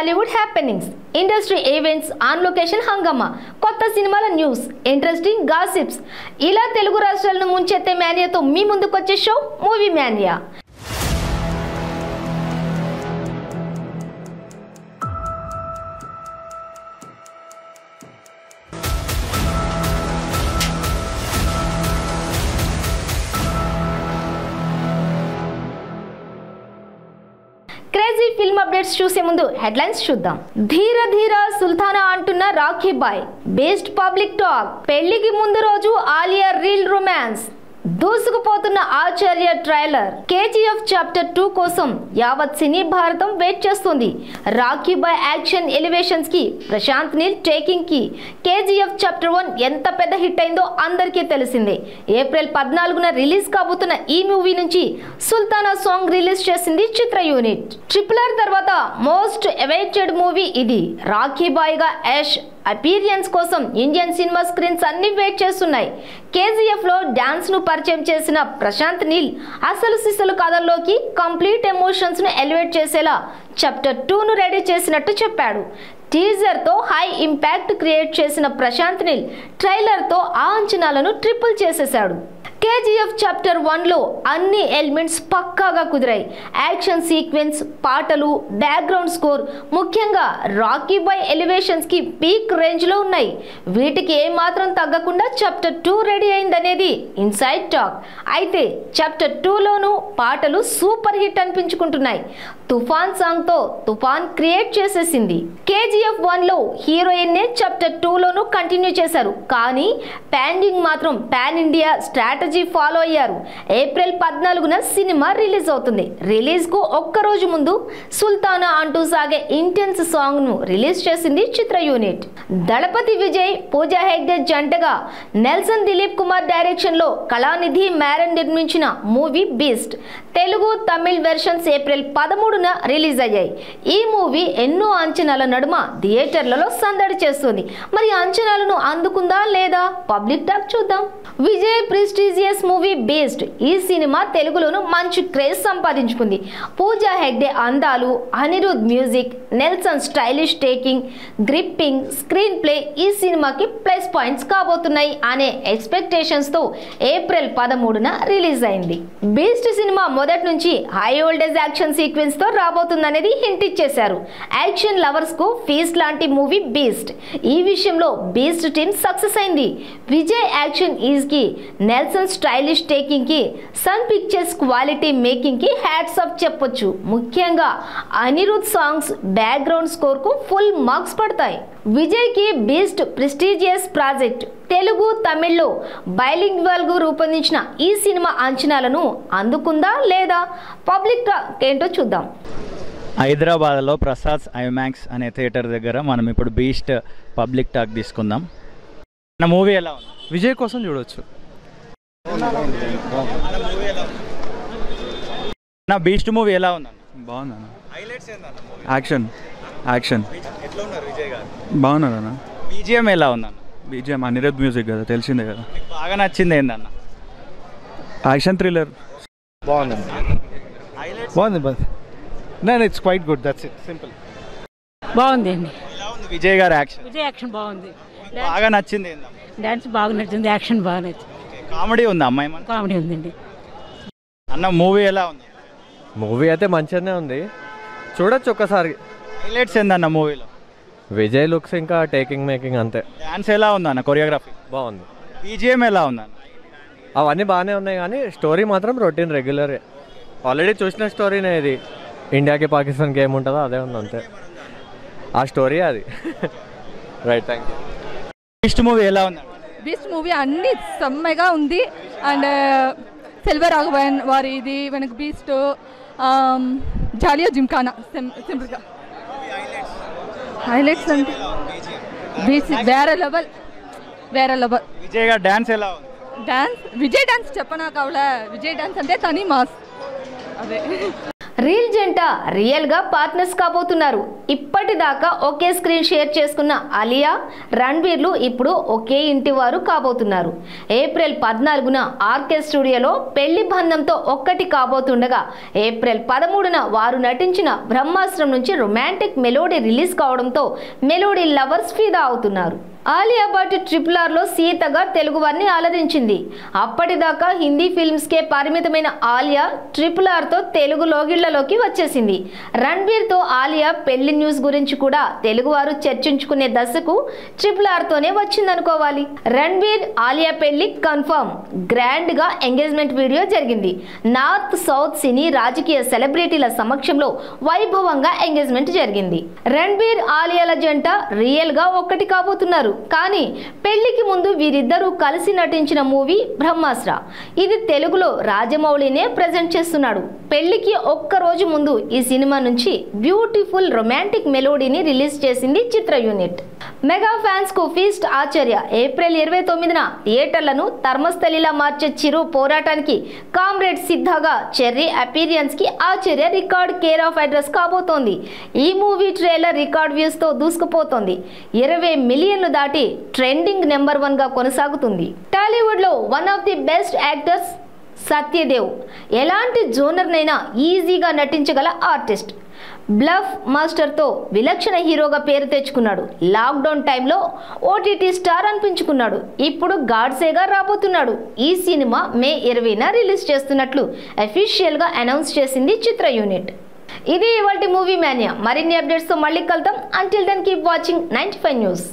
Tollywood happenings, industry events, on location hangama, kotta cinema news, interesting gossips. Ila Telugu రాష్ట్రాలను ముంచెత్తే మానియాతో మీ ముందుకొచ్చే show movie mania. Crazy film updates చూసే ముందు హెడ్లైన్స్ చూద్దాం. ధీర ధీర సుల్తానా అంటున్న Rocky Bhai, best public talk, పెళ్లికి ముందు రోజు ఆలియా రీల్ రొమాన్స్, దూసుకుపోతున్న ఆచార్య ట్రైలర్, కేజీఎఫ్ చాప్టర్ 2 కోసం యావత్ సినీ భారతం వెయిట్ చేస్తుంది. రాఖీ బాయ్ యాక్షన్ ఎలివేషన్స్ కి, ప్రశాంత్ నీల్ టేకింగ్ కి కేజీఎఫ్ చాప్టర్ 1 ఎంత పెద్ద హిట్ అయిందో అందరికీ తెలిసిందే. ఏప్రిల్ 14న రిలీజ్ కాబోతున్న ఈ మూవీ నుంచి సుల్తానా సాంగ్ రిలీజ్ చేసింది చిత్ర యూనిట్. RRR తర్వాత మోస్ట్ అవైటెడ్ మూవీ ఇది. రాఖీ బాయ్ గా యష్ అపీరియన్స్ కోసం ఇండియన్ సినిమా స్క్రీన్స్ అన్ని వెయిట్ చేస్తున్నాయి. కేజీఎఫ్ లో డాన్స్ ను పరిచయం చేసిన ప్రశాంత్ నీల్ అసలు సిసలు కథల్లోకి కంప్లీట్ ఎమోషన్స్ ను ఎలివేట్ చేసేలా చాప్టర్ 2 ను రెడీ చేసినట్టు చెప్పాడు. టీజర్ తో హై ఇంపాక్ట్ క్రియేట్ చేసిన ప్రశాంత్ నీల్ ట్రైలర్ తో ఆ అంచనాలను ట్రిపుల్ చేసేశాడు. కేజీఎఫ్ చాప్టర్ 1లో అన్ని ఎలిమెంట్స్ పక్కాగా కుదిరాయి. యాక్షన్ సీక్వెన్స్, పాటలు, బ్యాక్గ్రౌండ్ స్కోర్, ముఖ్యంగా రాకీ బాయ్ ఎలివేషన్స్ కి పీక్ రేంజ్ లో ఉన్నాయి. వీటికి ఏమాత్రం తగ్గకుండా చాప్టర్ 2 రెడీ అయిందనేది ఇన్సైడ్ టాక్. అయితే చాప్టర్ 2లోనూ పాటలు సూపర్ హిట్ అనిపించుకుంటున్నాయి. తుఫాన్ సాంగ్ తో తుఫాన్ క్రియేట్ చేసేసింది. కేజీఎఫ్ 1లో హీరోయిన్ నే చాప్టర్ 2లోనూ కంటిన్యూ చేశారు. కానీ ప్యాండింగ్ మాత్రం పాన్ ఇండియా స్ట్రాటజీ ఫాలో అయ్యారు. ఏప్రిల్ 14న సినిమా రిలీజ్ అవుతుంది. రిలీజ్ కు ఒక్కరోజు ముందు సుల్తానా అంటూ సాగే ఇంటెన్స్ సాంగ్ ను రిలీజ్ చేసింది చిత్ర యూనిట్. దళపతి విజయ్, పూజా హెగ్డే జంటగా నెల్సన్ దిలీప్ కుమార్ డైరెక్షన్ లో కళానిధి మ్యారన్ నిర్మించిన movie Beast Telugu, Tamil versions April 13న రిలీజ్ అయ్యాయి. ఈ మూవీ ఎన్నో అంచనాల నడుమ థియేటర్లలో సందడి చేస్తుంది. మరి అంచనాలను అందుకుందా లేదా పబ్లిక్ టాక్ చూద్దాం. విజయ్ ప్రెస్టీజియస్ మూవీ బేస్డ్ ఈ సినిమా తెలుగులోను మంచి క్రేజ్ సంపాదించుకుంది. పూజా హెగ్డే అందాలు, Anirudh music, Nelson stylish taking, gripping screen play ఈ సినిమాకి ప్లస్ పాయింట్స్ కాబోతున్నాయి అనే ఎక్స్పెక్టేషన్స్ తో ఏప్రిల్ 13న రిలీజ్ అయింది. బీస్ట్ సినిమా మొదటి నుంచి హై ఓల్డేజ్ యాక్షన్ సీక్వెన్స్ తో రాబోతుందనేది హింట్ ఇచ్చేశారు. యాక్షన్ లవర్స్ కు ఫీస్ట్ లాంటి మూవీ బీస్ట్. ఈ విషయంలో బీస్ట్ టీమ్ సక్సెస్ అయింది. విజయ్ యాక్షన్ ఈజ్ కి, నెల్సన్ స్టైలిష్ టేకింగ్ కి, సన్ పిక్చర్స్ క్వాలిటీ మేకింగ్ కి హ్యాట్స్ ఆఫ్ చెప్పొచ్చు. ముఖ్యంగా అనిరుద్ సాంగ్స్, బ్యాక్గ్రౌండ్ స్కోర్ కు ఫుల్ మార్క్స్ పడతాయి. విజయ్ కి బీస్ట్ ప్రెస్టీజియస్ ప్రాజెక్ట్. తెలుగు, తమిళ్లో బైలింగ్వల్ గా రూపొందించిన ఈ సినిమా అంచనాలను అందుకుందా లేదా పబ్లిక్ టాక్ ఏంటో చూద్దాం. హైదరాబాద్లో ప్రసాద్ ఐమాక్స్ అనే థియేటర్ దగ్గర మనం ఇప్పుడు బీస్ట్ పబ్లిక్ టాక్ తీసుకుందాం. నా మూవీ ఎలా ఉంది? విజయ్ కోసం చూడవచ్చు. నా బీస్ట్ మూవీ ఎలా ఉంది? బాగుందన్న. యాక్షన్ యాక్షన్ బాగున్నారు అన్న. బీజిఎం ఎలా ఉందన్న? బీజిఎం అనిరుద్ మ్యూజిక్ కదా, తెలిసిందే కదా. బాగా నచ్చింది ఏందన్న? యాక్షన్ థ్రిల్లర్ బాగుంది. It's quite good, that's it, simple. బాగుంది అండి. విజయ్ గారు యాక్షన్? విజయ్ యాక్షన్ బాగుంది. బాగా నచ్చింది ఏందన్న? డాన్స్ బాగా నచ్చింది, యాక్షన్ బాగా నచ్చింది. కామెడీ ఉందా అమ్మాయి? కామెడీ ఉందండి. అన్న మూవీ ఎలా ఉంది? మూవీ అయితే మంచిగానే ఉంది, చూడొచ్చు ఒక్కసారి. హైలైట్స్ ఏందన్న మూవీలో? విజయ్ లుక్స్ ఇంకా టేకింగ్ మేకింగ్ అంతే. డాన్స్ ఎలా ఉందన్న? కొరియోగ్రఫీ బాగుంది. బీజిఎం ఎలా ఉందన్న? అవన్నీ బాగానే ఉన్నాయి కానీ స్టోరీ మాత్రం రొటీన్ రెగ్యులరే. ఆల్రెడీ చూసిన స్టోరీనే ఇది. ఇండియాకి పాకిస్తాన్కి ఏముంటుందో అదే ఉంది అంతే. ఆ స్టోరీ అది. Right, thank you. Beast movie ఎలా ఉంది? బీస్ట్ మూవీ అన్ని సమ్మగా ఉంది. అండ్ సెల్వర్ రాఘవన్ వారి ఇది మనకు బీస్ట్, జాలియా జిమ్ఖానా సింపుల్గా హైలైట్స్ అంటే బీస్ట్ వేరే లెవెల్. విజయ్ గారు డాన్స్ ఎలా ఉంది? డాన్స్ విజయ్ డాన్స్ చెప్పనా కావలే. విజయ్ డాన్స్ అంటే తని మాస్ అదే. రీల్ జంట రియల్గా పార్ట్నర్స్ కాబోతున్నారు. ఇప్పటిదాకా ఒకే స్క్రీన్ షేర్ చేసుకున్న అలియా, రణ్బీర్లు ఇప్పుడు ఒకే ఇంటి వారు కాబోతున్నారు. ఏప్రిల్ 14న ఆర్కే స్టూడియోలో పెళ్లి బంధంతో ఒక్కటి కాబోతుండగా ఏప్రిల్ 13న వారు నటించిన బ్రహ్మాస్త్రం నుంచి రొమాంటిక్ మెలోడీ రిలీజ్ కావడంతో మెలోడీ లవర్స్ ఫిదా అవుతున్నారు. ఆలియా భట్ RRRలో సీతగా తెలుగు వారిని ఆలరించింది. అప్పటిదాకా హిందీ ఫిల్మ్స్కే పరిమితమైన ఆలియా RRRతో తెలుగు లోగిళ్లలోకి వచ్చేసింది. రణ్బీర్తో ఆలియా పెళ్లి న్యూస్ గురించి కూడా తెలుగువారు చర్చించుకునే దశకు RRRతోనే వచ్చిందనుకోవాలి. రణ్బీర్ ఆలియా పెళ్లి కన్ఫర్మ్. గ్రాండ్ గా ఎంగేజ్మెంట్ వీడియో జరిగింది. నార్త్ సౌత్ సినీ రాజకీయ సెలబ్రిటీల సమక్షంలో వైభవంగా ఎంగేజ్మెంట్ జరిగింది. రణ్బీర్ ఆలియాల జంట రియల్ గా ఒక్కటి కాబోతున్నారు. కానీ పెళ్లికి ముందు వీరిద్దరూ కలిసి నటించిన మూవీ బ్రహ్మాస్త్ర. ఇది తెలుగులో రాజమౌళినే ప్రజెంట్ చేస్తున్నాడు. పెళ్లికి ఒక్క రోజు ముందు ఈ సినిమా నుంచి బ్యూటిఫుల్ రొమాంటిక్ మెలోడీని రిలీజ్ చేసింది చిత్ర యూనిట్. మెగా ఫ్యాన్స్ కు ఫీస్ట్ ఆచార్య ఏప్రిల్ 29న థియేటర్లను ధర్మస్థలిలా మార్చే చిరు పోరాటానికి కామ్రేడ్ సిద్ధగా చెర్రీ అపీరియన్స్ కి ఆచార్య రికార్డ్ కేర్ ఆఫ్ అడ్రస్ కాబోతోంది. ఈ మూవీ ట్రైలర్ రికార్డ్ వ్యూస్ తో దూసుకుపోతోంది. 20 మిలియన్లు దాటి ట్రెండింగ్ నెంబర్ 1 గా కొనసాగుతుంది. టాలీవుడ్ లో one of the best actors Satyadev. ఎలాంటి జోనర్నైనా ఈజీగా నటించగల ఆర్టిస్ట్. బ్లఫ్ మాస్టర్తో విలక్షణ హీరోగా పేరు తెచ్చుకున్నాడు. లాక్డౌన్ టైంలో ఓటీటీ స్టార్ అనిపించుకున్నాడు. ఇప్పుడు గాడ్సేగా రాబోతున్నాడు. ఈ సినిమా మే 20న రిలీజ్ చేస్తున్నట్లు అఫీషియల్గా అనౌన్స్ చేసింది చిత్ర యూనిట్. ఇది ఇవాల్టి మూవీ మానియా. మరిన్ని అప్డేట్స్తో మళ్ళీ కలుద్దాం. Until then keep watching 95 news.